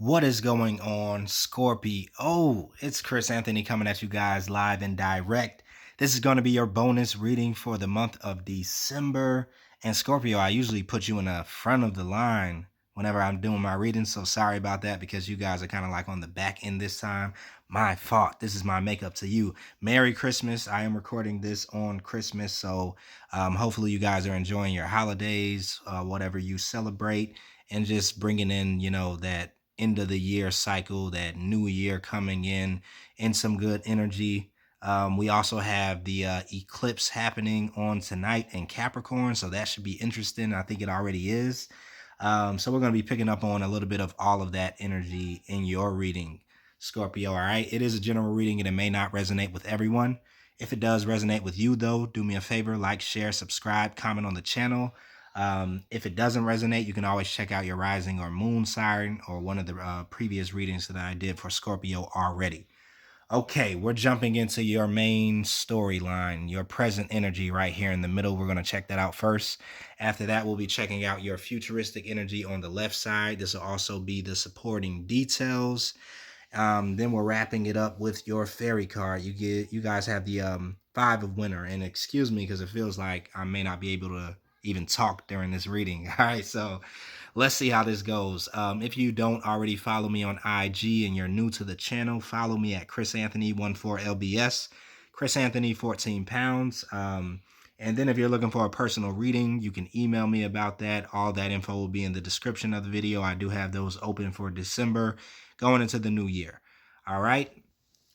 What is going on, Scorpio? Oh, it's Chris Anthony coming at you guys live and direct. This is going to be your bonus reading for the month of December. And Scorpio, I usually put you in the front of the line whenever I'm doing my readings. So sorry about that because you guys are kind of like on the back end this time. My fault. This is my makeup to you. Merry Christmas. I am recording this on Christmas. So hopefully you guys are enjoying your holidays, whatever you celebrate, and just bringing in, that end of the year cycle, that new year coming in some good energy. We also have the eclipse happening on tonight in Capricorn, so that should be interesting. I think it already is. So we're going to be picking up on a little bit of all of that energy in your reading, Scorpio. All right, it is a general reading and it may not resonate with everyone. If it does resonate with you, though, do me a favor, like, share, subscribe, comment on the channel. If it doesn't resonate, you can always check out your rising or moon sign or one of the previous readings that I did for Scorpio already. Okay, we're jumping into your main storyline, your present energy right here in the middle. We're going to check that out first. After that, we'll be checking out your futuristic energy on the left side. This will also be the supporting details. Then we're wrapping it up with your fairy card. You guys have the Five of Winter, and excuse me because it feels like I may not be able to even talk during this reading. All right, so let's see how this goes. If you don't already follow me on IG and you're new to the channel, follow me at chrisanthony14lbs, Chris Anthony 14 pounds. And then if you're looking for a personal reading, you can email me about that. All that info will be in the description of the video. I do have those open for December going into the new year. All right,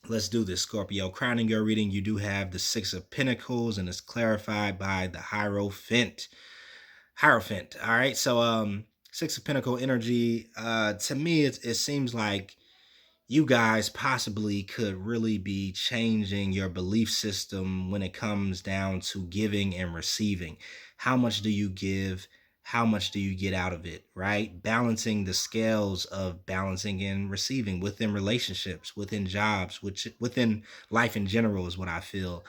let's do this, Scorpio. Crowning your reading, you do have the Six of Pentacles, and it's clarified by the Hierophant. All right, so Six of Pentacle energy, to me, it seems like you guys possibly could really be changing your belief system when it comes down to giving and receiving. How much do you give? How much do you get out of it, right? Balancing the scales of balancing and receiving within relationships, within jobs, within life in general is what I feel.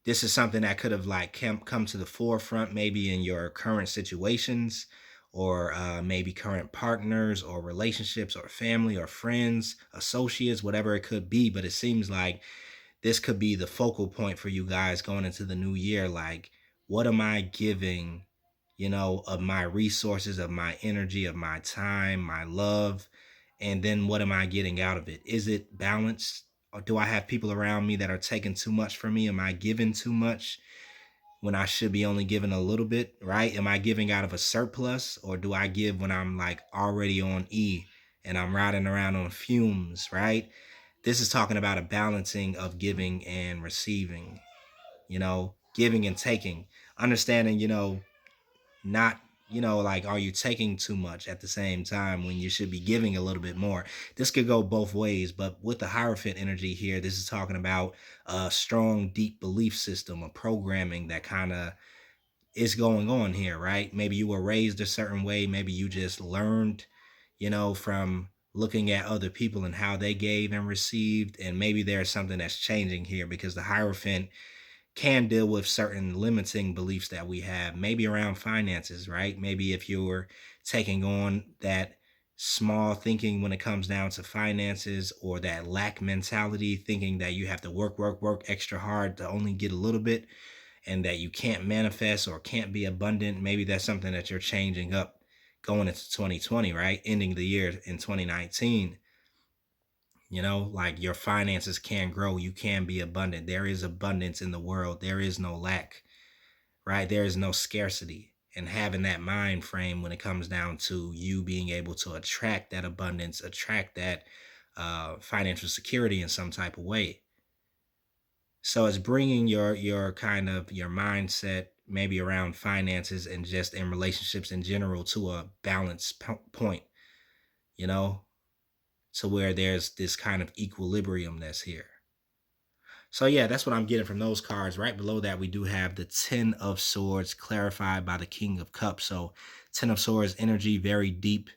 This is something that could have like come to the forefront maybe in your current situations, or maybe current partners or relationships or family or friends, associates, whatever it could be. But it seems like this could be the focal point for you guys going into the new year. Like, what am I giving, of my resources, of my energy, of my time, my love? And then what am I getting out of it? Is it balanced? Or do I have people around me that are taking too much from me? Am I giving too much when I should be only giving a little bit, right? Am I giving out of a surplus, or do I give when I'm like already on E and I'm riding around on fumes, right? This is talking about a balancing of giving and receiving, giving and taking, understanding, not, like, are you taking too much at the same time when you should be giving a little bit more? This could go both ways, but with the Hierophant energy here, this is talking about a strong, deep belief system, a programming that kind of is going on here, right? Maybe you were raised a certain way. Maybe you just learned, from looking at other people and how they gave and received. And maybe there's something that's changing here because the Hierophant can deal with certain limiting beliefs that we have, maybe around finances, right? Maybe if you're taking on that small thinking when it comes down to finances, or that lack mentality, thinking that you have to work extra hard to only get a little bit, and that you can't manifest or can't be abundant. Maybe that's something that you're changing up going into 2020, right? Ending the year in 2019. Like, your finances can grow. You can be abundant. There is abundance in the world. There is no lack, right? There is no scarcity. And having that mind frame when it comes down to you being able to attract that abundance, attract that financial security in some type of way. So it's bringing your kind of your mindset maybe around finances and just in relationships in general to a balanced point, to where there's this kind of equilibrium that's here. So yeah, that's what I'm getting from those cards. Right below that, we do have the Ten of Swords clarified by the King of Cups. So Ten of Swords energy, very deep,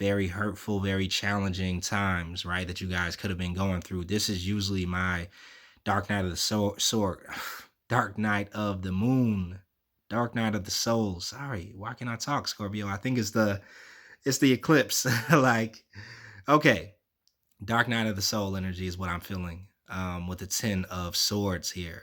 very hurtful, very challenging times, right? That you guys could have been going through. This is usually my dark night of the sword, dark night of the moon, dark night of the soul. Sorry, why can't I talk, Scorpio? I think it's It's the eclipse. Like, okay, Dark Night of the Soul energy is what I'm feeling. With the 10 of Swords here,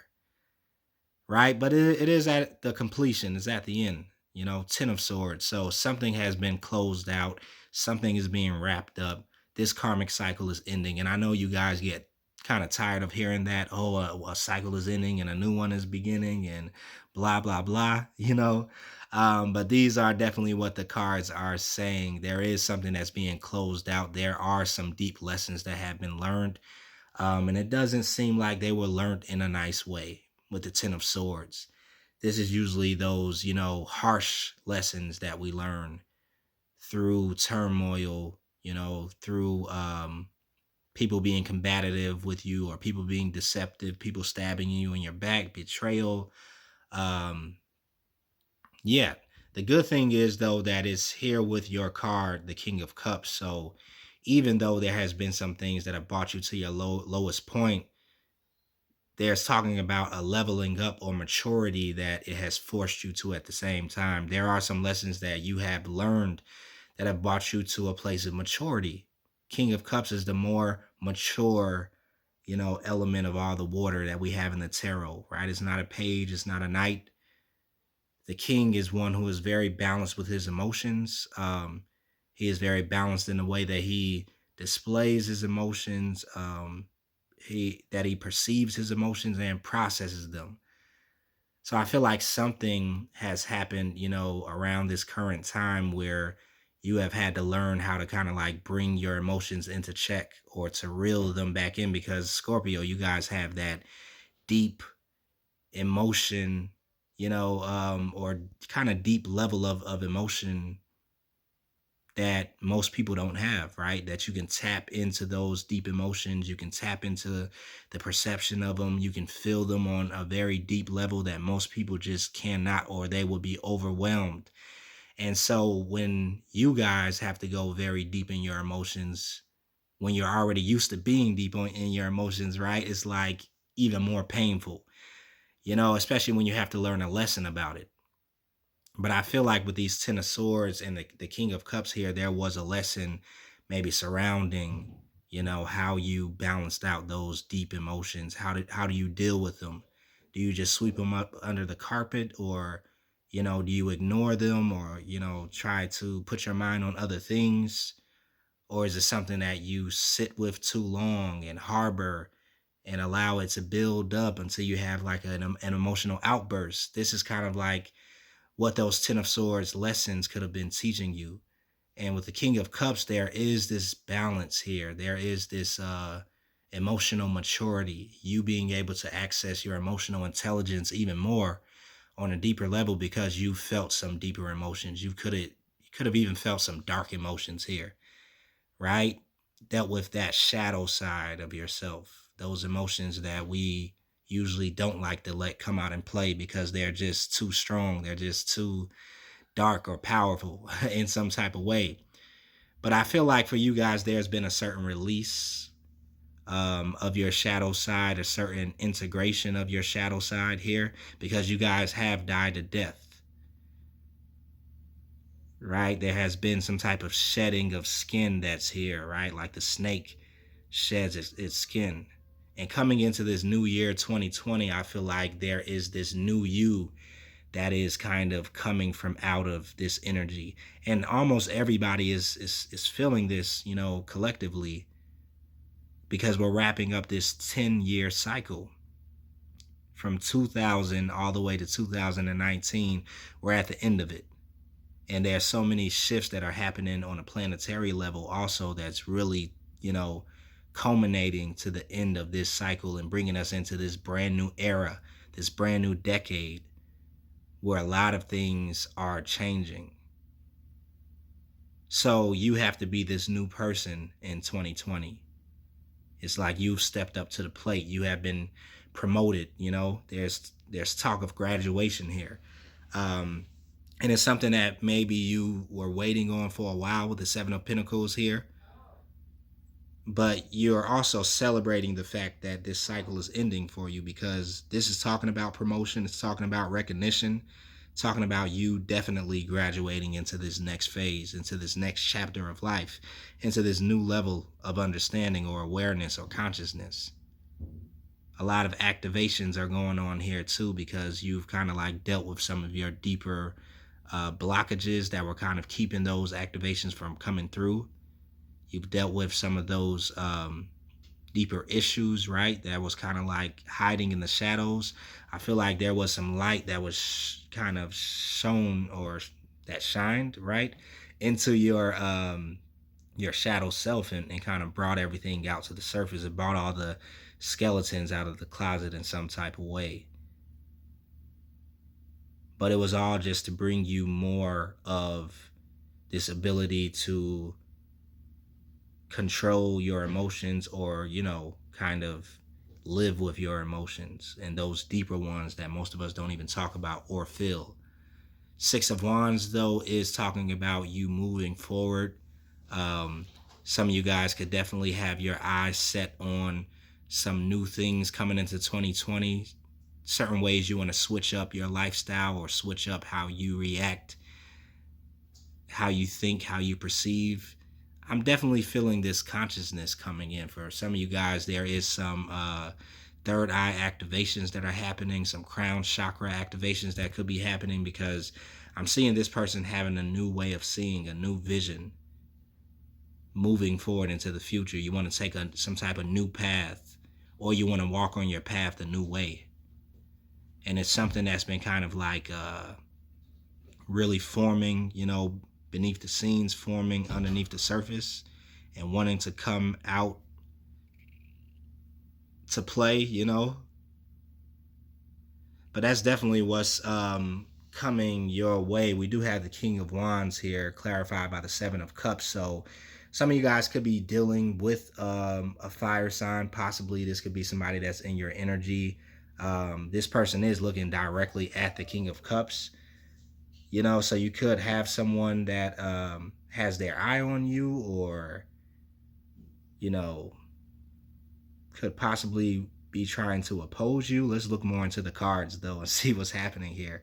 right? But it is at the completion, it's at the end, 10 of Swords. So something has been closed out, something is being wrapped up. This karmic cycle is ending. And I know you guys get kind of tired of hearing that, oh, a cycle is ending and a new one is beginning and blah, blah, blah, But these are definitely what the cards are saying. There is something that's being closed out. There are some deep lessons that have been learned. And it doesn't seem like they were learned in a nice way with the 10 of Swords. This is usually those, harsh lessons that we learn through turmoil, through people being combative with you or people being deceptive, people stabbing you in your back, betrayal. Um, yeah. The good thing is, though, that it's here with your card, the King of Cups. So even though there has been some things that have brought you to your lowest point, there's talking about a leveling up or maturity that it has forced you to at the same time. There are some lessons that you have learned that have brought you to a place of maturity. King of Cups is the more mature, element of all the water that we have in the tarot, right? It's not a page, it's not a knight. The king is one who is very balanced with his emotions. He is very balanced in the way that he displays his emotions. He perceives his emotions and processes them. So I feel like something has happened, around this current time where you have had to learn how to kind of like bring your emotions into check or to reel them back in, because Scorpio, you guys have that deep emotion, or kind of deep level of emotion that most people don't have, right? That you can tap into those deep emotions. You can tap into the perception of them. You can feel them on a very deep level that most people just cannot, or they will be overwhelmed. And so when you guys have to go very deep in your emotions, when you're already used to being deep in your emotions, right? It's like even more painful, especially when you have to learn a lesson about it. But I feel like with these 10 of Swords and the King of Cups here, there was a lesson maybe surrounding, how you balanced out those deep emotions. How do you deal with them? Do you just sweep them up under the carpet, or, do you ignore them, or, try to put your mind on other things? Or is it something that you sit with too long and harbor and allow it to build up until you have like an emotional outburst? This is kind of like what those 10 of Swords lessons could have been teaching you. And with the King of Cups, there is this balance here. There is this emotional maturity, you being able to access your emotional intelligence even more on a deeper level, because you felt some deeper emotions. You could have even felt some dark emotions here, right? Dealt with that shadow side of yourself, those emotions that we usually don't like to let come out and play because they're just too strong. They're just too dark or powerful in some type of way. But I feel like for you guys, there's been a certain release of your shadow side, a certain integration of your shadow side here, because you guys have died to death, right? There has been some type of shedding of skin that's here, right? Like the snake sheds its skin. And coming into this new year, 2020, I feel like there is this new you that is kind of coming from out of this energy. And almost everybody is feeling this, collectively, because we're wrapping up this 10-year cycle from 2000 all the way to 2019. We're at the end of it. And there are so many shifts that are happening on a planetary level also, that's really, culminating to the end of this cycle and bringing us into this brand new era, this brand new decade, where a lot of things are changing. So you have to be this new person in 2020. It's like you've stepped up to the plate. You have been promoted, there's talk of graduation here. And it's something that maybe you were waiting on for a while with the 7 of Pentacles here. But you're also celebrating the fact that this cycle is ending for you, because this is talking about promotion. It's talking about recognition. talking about you definitely graduating into this next phase, into this next chapter of life, into this new level of understanding or awareness or consciousness. A lot of activations are going on here too, because you've kind of like dealt with some of your deeper blockages that were kind of keeping those activations from coming through. You've dealt with some of those deeper issues, right? That was kind of like hiding in the shadows. I feel like there was some light that was kind of shown, or that shined, right, into your shadow self, and kind of brought everything out to the surface. It brought all the skeletons out of the closet in some type of way. But it was all just to bring you more of this ability to control your emotions, or, kind of live with your emotions, and those deeper ones that most of us don't even talk about or feel. Six of Wands, though, is talking about you moving forward. Um, some of you guys could definitely have your eyes set on some new things coming into 2020. Certain ways you want to switch up your lifestyle, or switch up how you react, how you think, how you perceive. I'm definitely feeling this consciousness coming in. For some of you guys, there is some third eye activations that are happening, some crown chakra activations that could be happening, because I'm seeing this person having a new way of seeing, a new vision, moving forward into the future. You want to take some type of new path, or you want to walk on your path a new way. And it's something that's been kind of like really forming, beneath the scenes, forming underneath the surface, and wanting to come out to play. But that's definitely what's coming your way. We do have the King of Wands here, clarified by the Seven of Cups. So some of you guys could be dealing with a fire sign. Possibly this could be somebody that's in your energy. This person is looking directly at the King of Cups. So you could have someone that has their eye on you, or, could possibly be trying to oppose you. Let's look more into the cards, though, and see what's happening here.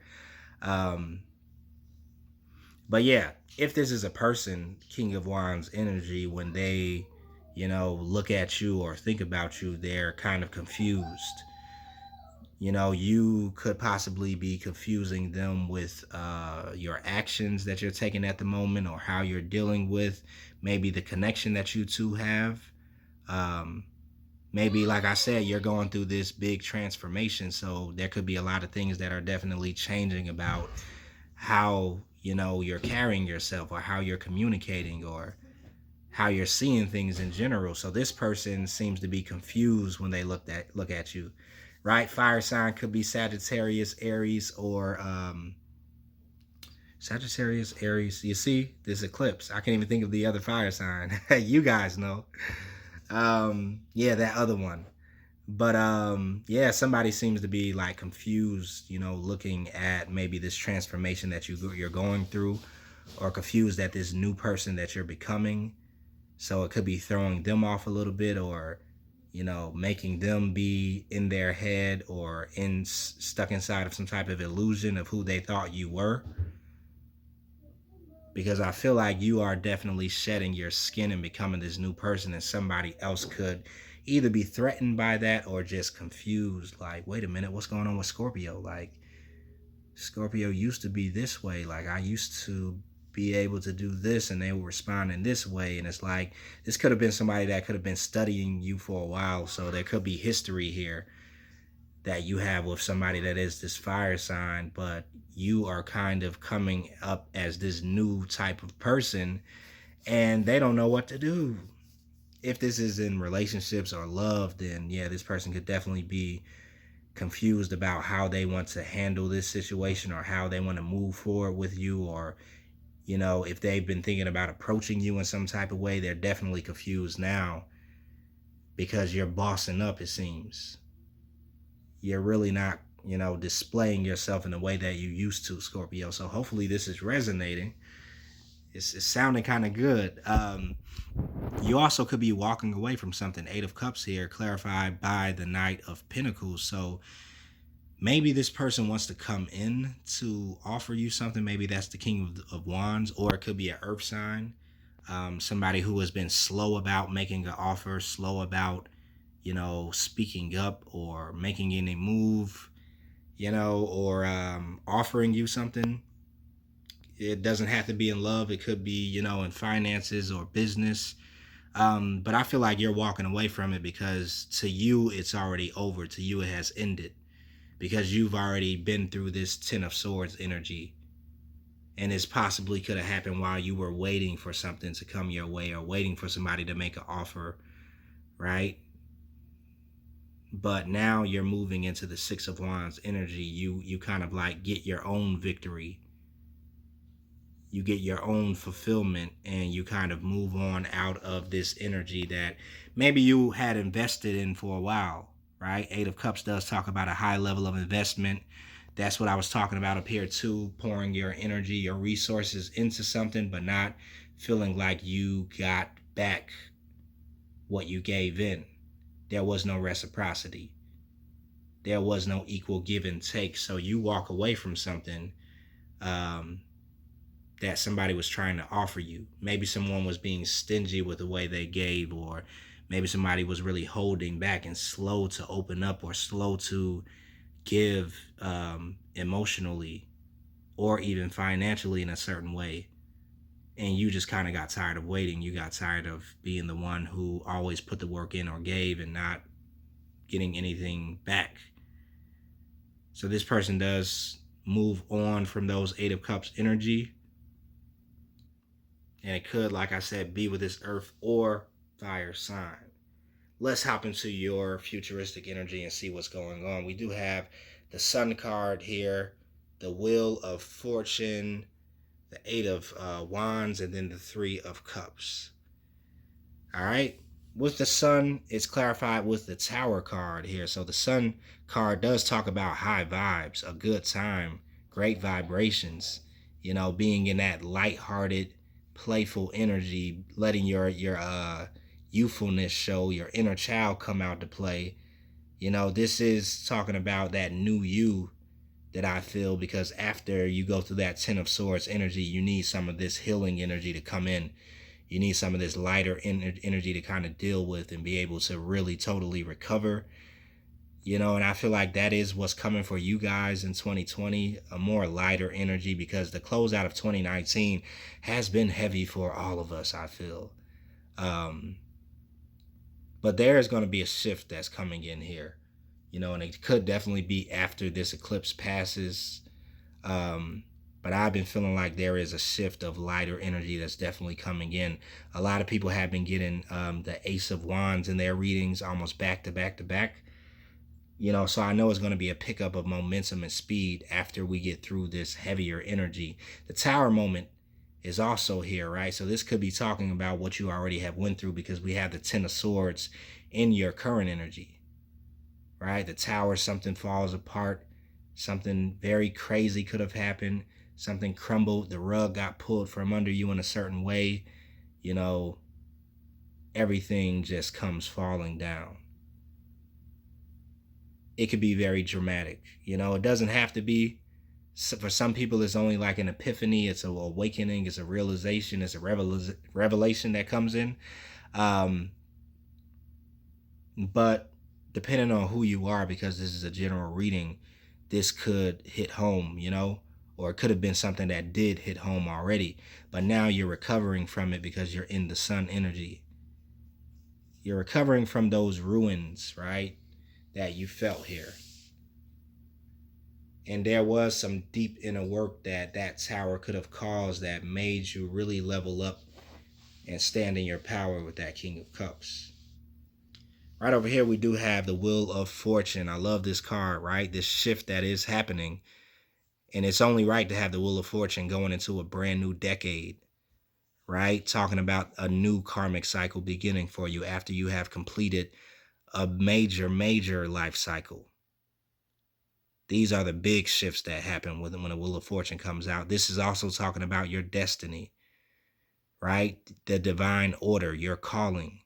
But yeah, if this is a person, King of Wands energy, when they, look at you or think about you, they're kind of confused. You could possibly be confusing them with your actions that you're taking at the moment, or how you're dealing with maybe the connection that you two have. Maybe, like I said, you're going through this big transformation, so there could be a lot of things that are definitely changing about how, you're carrying yourself, or how you're communicating, or how you're seeing things in general. So this person seems to be confused when they look at you, right? Fire sign could be Sagittarius, Aries, or Sagittarius, Aries. You see this eclipse. I can't even think of the other fire sign. You guys know. Yeah, that other one. But yeah, somebody seems to be like confused, looking at maybe this transformation that you're going through, or confused at this new person that you're becoming. So it could be throwing them off a little bit, or, making them be in their head, or stuck inside of some type of illusion of who they thought you were. Because I feel like you are definitely shedding your skin and becoming this new person, and somebody else could either be threatened by that, or just confused, like, wait a minute, what's going on with Scorpio? Like, Scorpio used to be this way. Like, I used to be able to do this, and they were responding this way. And it's like, this could have been somebody that could have been studying you for a while. So there could be history here that you have with somebody that is this fire sign, but you are kind of coming up as this new type of person, and they don't know what to do. If this is in relationships or love, then yeah, this person could definitely be confused about how they want to handle this situation, or how they want to move forward with you, or, if they've been thinking about approaching you in some type of way, they're definitely confused now, because you're bossing up, it seems. You're really not, displaying yourself in the way that you used to, Scorpio. So hopefully this is resonating. It's sounding kind of good. You also could be walking away from something. Eight of Cups here, clarified by the Knight of Pentacles. So maybe this person wants to come in to offer you something. Maybe that's the King of Wands, or it could be an earth sign. Somebody who has been slow about making an offer, slow about, speaking up or making any move, or offering you something. It doesn't have to be in love. It could be, in finances or business. But I feel like you're walking away from it because to you, it's already over. To you, it has ended because you've already been through this Ten of Swords energy. And it's possibly could have happened while you were waiting for something to come your way or waiting for somebody to make an offer, right? But now you're moving into the Six of Wands energy. You kind of like get your own victory. You get your own fulfillment and you kind of move on out of this energy that maybe you had invested in for a while, right? Eight of Cups does talk about a high level of investment. That's what I was talking about up here too, pouring your energy, your resources into something, but not feeling like you got back what you gave in. There was no reciprocity. There was no equal give and take. So you walk away from something that somebody was trying to offer you. Maybe someone was being stingy with the way they gave, or maybe somebody was really holding back and slow to open up or slow to give emotionally or even financially in a certain way. And you just kind of got tired of waiting. You got tired of being the one who always put the work in or gave and not getting anything back. So this person does move on from those Eight of Cups energy. And it could, like I said, be with this earth or fire sign. Let's hop into your futuristic energy and see what's going on. We do have the Sun card here, the Wheel of Fortune, the Eight of Wands, and then the Three of Cups. All right. With the Sun, it's clarified with the Tower card here. So the Sun card does talk about high vibes, a good time, great vibrations, being in that lighthearted, playful energy, letting your youthfulness show, your inner child come out to play. This is talking about that new you that I feel, because after you go through that Ten of Swords energy, you need some of this healing energy to come in. You need some of this lighter energy to kind of deal with and be able to really totally recover. And I feel like that is what's coming for you guys in 2020, a more lighter energy, because the closeout of 2019 has been heavy for all of us, I feel. But there is going to be a shift that's coming in here, and it could definitely be after this eclipse passes. But I've been feeling like there is a shift of lighter energy that's definitely coming in. A lot of people have been getting the Ace of Wands in their readings almost back to back to back. So I know it's going to be a pickup of momentum and speed after we get through this heavier energy. The Tower moment is also here, right? So this could be talking about what you already have went through, because we have the Ten of Swords in your current energy, right? The Tower, something falls apart. Something very crazy could have happened. Something crumbled. The rug got pulled from under you in a certain way. Everything just comes falling down. It could be very dramatic. It doesn't have to be. For some people, it's only like an epiphany. It's an awakening. It's a realization. It's a revelation that comes in. But depending on who you are, because this is a general reading, this could hit home, or it could have been something that did hit home already, but now you're recovering from it because you're in the Sun energy. You're recovering from those ruins, right, that you felt here. And there was some deep inner work that Tower could have caused that made you really level up and stand in your power with that King of Cups. Right over here, we do have the Wheel of Fortune. I love this card, right? This shift that is happening. And it's only right to have the Wheel of Fortune going into a brand new decade, right? Talking about a new karmic cycle beginning for you after you have completed a major, major life cycle. These are the big shifts that happen when the Wheel of Fortune comes out. This is also talking about your destiny, right? The divine order, your calling,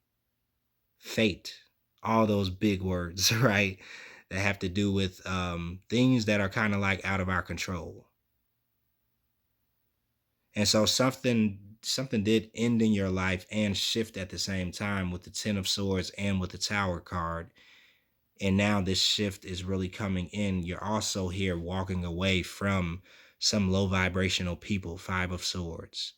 fate, all those big words, right? that have to do with things that are kind of like out of our control. And so something did end in your life and shift at the same time with the Ten of Swords and with the Tower card. And now this shift is really coming in. You're also here walking away from some low vibrational people, Five of Swords,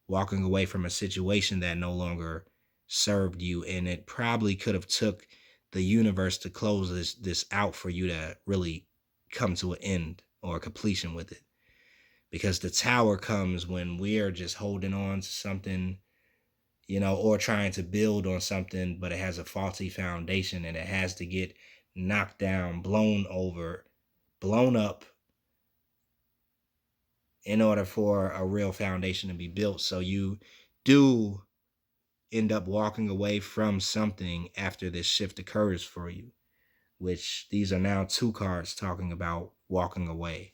walking away from a situation that no longer served you. And it probably could have took the universe to close this out for you to really come to an end or a completion with it. Because the Tower comes when we're just holding on to something, or trying to build on something, but it has a faulty foundation and it has to get knocked down, blown over, blown up in order for a real foundation to be built. So you do end up walking away from something after this shift occurs for you, which these are now 2 cards talking about walking away.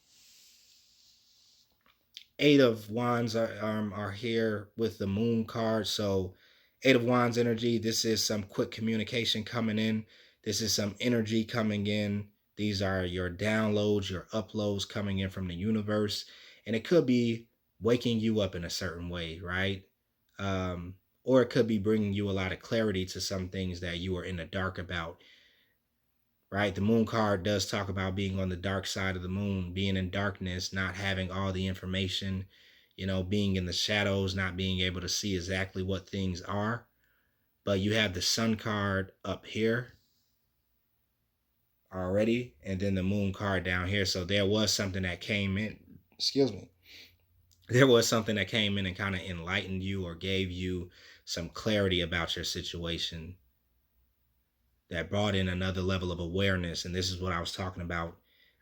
Eight of Wands are here with the Moon card. So Eight of Wands energy, this is some quick communication coming in. This is some energy coming in. These are your downloads, your uploads coming in from the universe. And it could be waking you up in a certain way, right? Or it could be bringing you a lot of clarity to some things that you were in the dark about. Right? The Moon card does talk about being on the dark side of the moon, being in darkness, not having all the information, being in the shadows, not being able to see exactly what things are. But you have the Sun card up here already, and then the Moon card down here. So there was something that came in. Excuse me. There was something that came in and kind of enlightened you or gave you some clarity about your situation, that brought in another level of awareness. And this is what I was talking about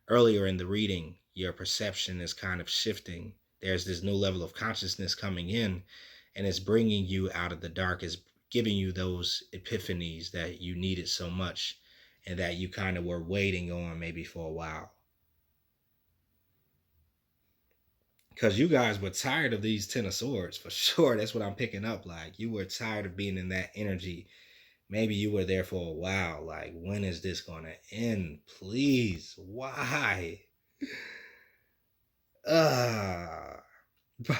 earlier in the reading. Your perception is kind of shifting. There's this new level of consciousness coming in, and it's bringing you out of the dark. It's giving you those epiphanies that you needed so much and that you kind of were waiting on maybe for a while. Because you guys were tired of these Ten of Swords, for sure. That's what I'm picking up. Like, you were tired of being in that energy. Maybe you were there for a while. Like, when is this going to end? Please. Why?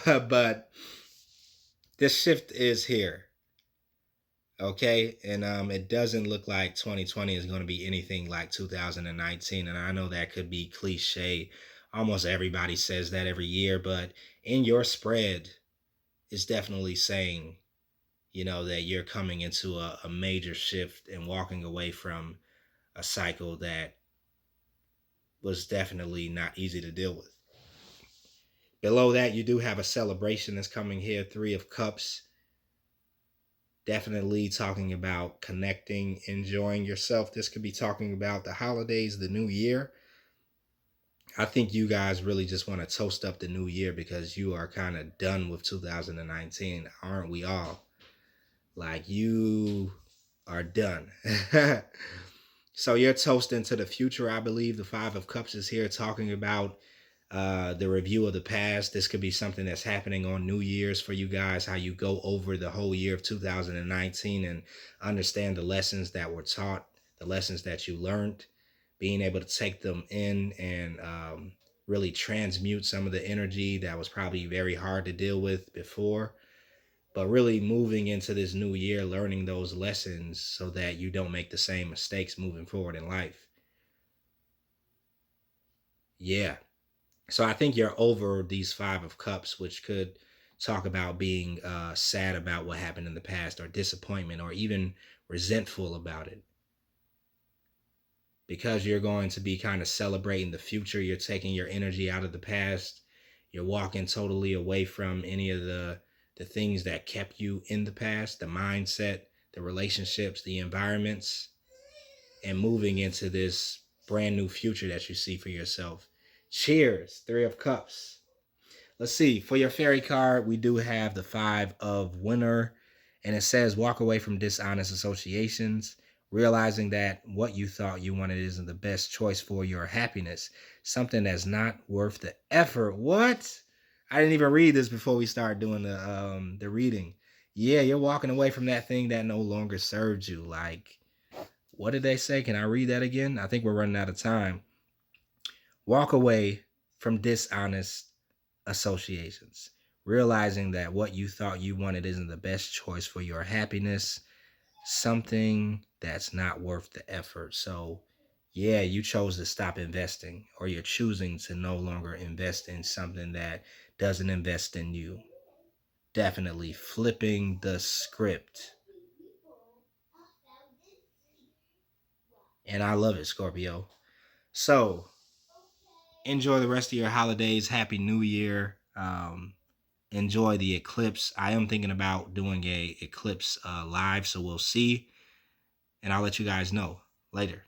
But this shift is here. Okay? And it doesn't look like 2020 is going to be anything like 2019. And I know that could be cliche. Almost everybody says that every year. But in your spread, it's definitely saying, that you're coming into a major shift and walking away from a cycle that was definitely not easy to deal with. Below that, you do have a celebration that's coming here, 3 of Cups. Definitely talking about connecting, enjoying yourself. This could be talking about the holidays, the new year. I think you guys really just want to toast up the new year because you are kind of done with 2019, aren't we all? Like, you are done. So you're toasting to the future, I believe. The 5 of Cups is here talking about the review of the past. This could be something that's happening on New Year's for you guys, how you go over the whole year of 2019 and understand the lessons that were taught, the lessons that you learned, being able to take them in and really transmute some of the energy that was probably very hard to deal with before. But really moving into this new year, learning those lessons so that you don't make the same mistakes moving forward in life. Yeah. So I think you're over these 5 of Cups, which could talk about being sad about what happened in the past, or disappointment, or even resentful about it. Because you're going to be kind of celebrating the future, you're taking your energy out of the past. You're walking totally away from any of the things that kept you in the past, the mindset, the relationships, the environments, and moving into this brand new future that you see for yourself. Cheers, 3 of Cups. Let's see, for your fairy card, we do have the 5 of Winter, and it says walk away from dishonest associations, realizing that what you thought you wanted isn't the best choice for your happiness, something that's not worth the effort. What? I didn't even read this before we started doing the reading. Yeah, you're walking away from that thing that no longer serves you. Like, What did they say? Can I read that again? I think we're running out of time. Walk away from dishonest associations, realizing that what you thought you wanted isn't the best choice for your happiness, something that's not worth the effort. So, yeah, you chose to stop investing, or you're choosing to no longer invest in something that doesn't invest in you. Definitely flipping the script. And I love it, Scorpio. So, enjoy the rest of your holidays. Happy New Year. Enjoy the eclipse. I am thinking about doing a eclipse live, so we'll see. And I'll let you guys know later.